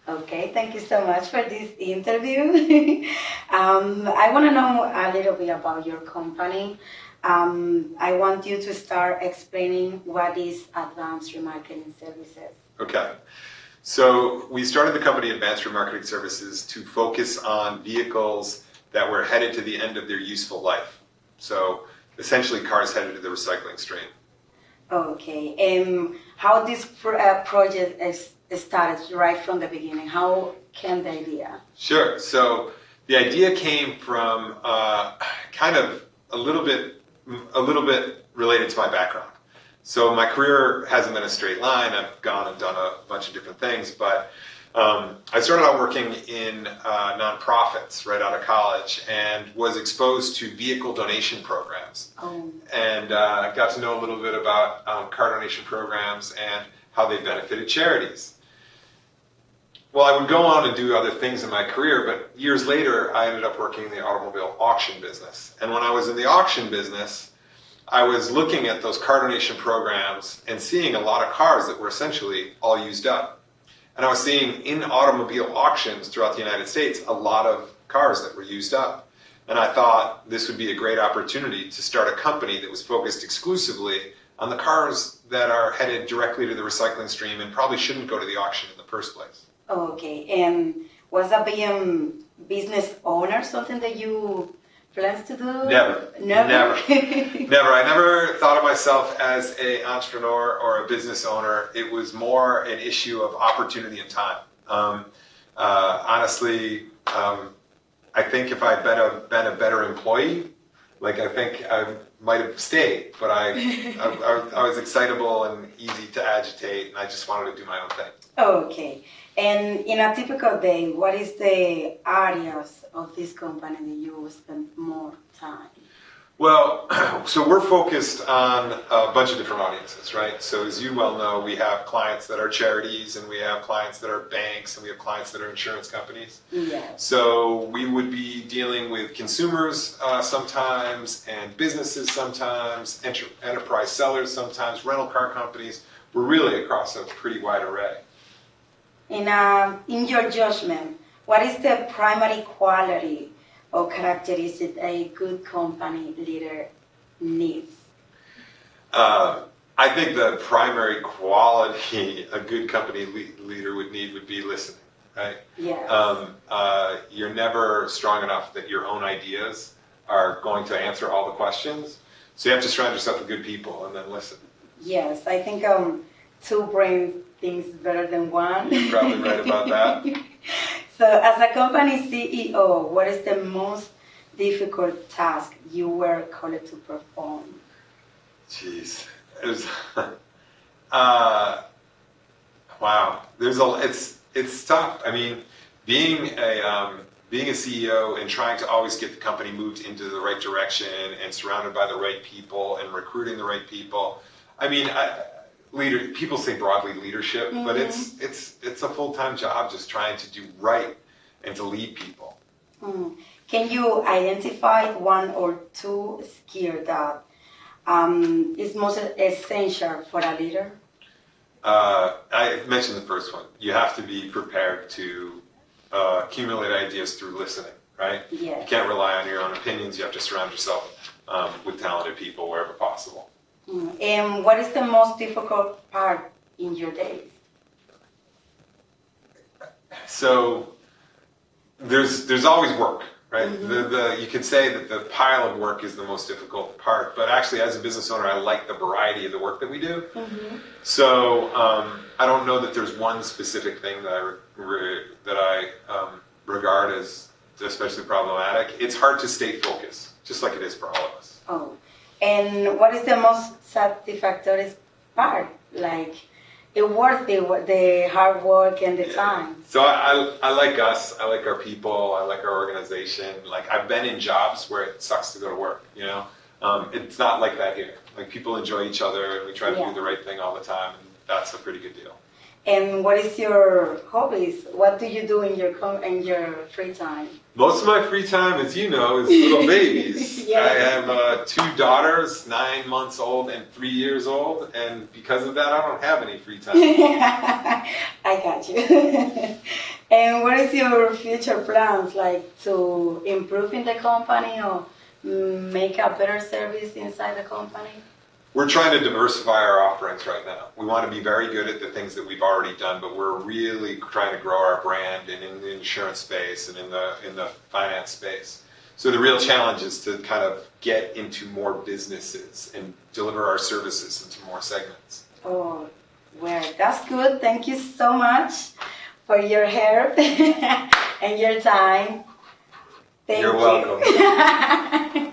Okay, thank you so much for this interview. I want to know a little bit about your company. I want you to start explaining what is Advanced Remarketing Services. Okay. So we started the company Advanced Remarketing Services to focus on vehicles that were headed to the end of their useful life. So essentially cars headed to the recycling stream. Okay, and how this project is started right from the beginning? How came the idea? Sure. So the idea came from kind of a little bit related to my background. So my career hasn't been a straight line. I've gone and done a bunch of different things, but I started out working in nonprofits right out of college and was exposed to vehicle donation programs. And got to know a little bit about car donation programs and how they benefited charities. Well, I would go on and do other things in my career, but years later, I ended up working in the automobile auction business. And when I was in the auction business, I was looking at those car donation programs and seeing a lot of cars that were essentially all used up. And I was seeing in automobile auctions throughout the United States a lot of cars that were used up. And I thought this would be a great opportunity to start a company that was focused exclusively on the cars that are headed directly to the recycling stream and probably shouldn't go to the auction in the first place. Okay, and was that being business owner something that you plans to do? Never. Never. I never thought of myself as an entrepreneur or a business owner. It was more an issue of opportunity and time. Honestly, I think if I'd been a better employee, I think I might have stayed. But I was excitable and easy to agitate, and I just wanted to do my own thing. Okay. And in a typical day, what is the areas of this company that you spend more time? Well, so we're focused on a bunch of different audiences, right? So as you well know, we have clients that are charities, and we have clients that are banks, and we have clients that are insurance companies. Yes. So we would be dealing with consumers sometimes, and businesses sometimes, enterprise sellers sometimes, rental car companies. We're really across a pretty wide array. In your judgment, what is the primary quality or characteristic a good company leader needs? I think the primary quality a good company leader would need would be listening, right? Yes. You're never strong enough that your own ideas are going to answer all the questions. So you have to surround yourself with good people and then listen. Yes, I think two brains things better than one. You're probably right about that. So as a company CEO, what is the most difficult task you were called to perform? Jeez. Wow. It's tough. I mean, being a CEO and trying to always get the company moved into the right direction and surrounded by the right people and recruiting the right people. I mean, people say broadly leadership, but it's a full-time job just trying to do right and to lead people. Can you identify one or two skills that is most essential for a leader? I mentioned the first one. You have to be prepared to accumulate ideas through listening, right? Yes. You can't rely on your own opinions. You have to surround yourself with talented people wherever possible. And what is the most difficult part in your days? So there's always work, right? You could say that the pile of work is the most difficult part, but actually as a business owner, I like the variety of the work that we do. So I don't know that there's one specific thing that I regard as especially problematic. It's hard to stay focused, just like it is for all of us. Oh. And what is the most satisfactory part? Like, it worth the hard work and the time. So I like us. I like our people. I like our organization. Like, I've been in jobs where it sucks to go to work, you know? It's not like that here. Like, people enjoy each other, and we try to do the right thing all the time, and that's a pretty good deal. And what is your hobbies? What do you do in your free time? Most of my free time, as you know, is little babies. Yes. I have 2 daughters, 9 months old and 3 years old, and because of that, I don't have any free time. I got you. And what is your future plans, like to improve in the company or make a better service inside the company? We're trying to diversify our offerings right now. We want to be very good at the things that we've already done, but we're really trying to grow our brand and in the insurance space and in the finance space. So the real challenge is to kind of get into more businesses and deliver our services into more segments. Oh, well, that's good. Thank you so much for your help and your time. Thank You're you. welcome.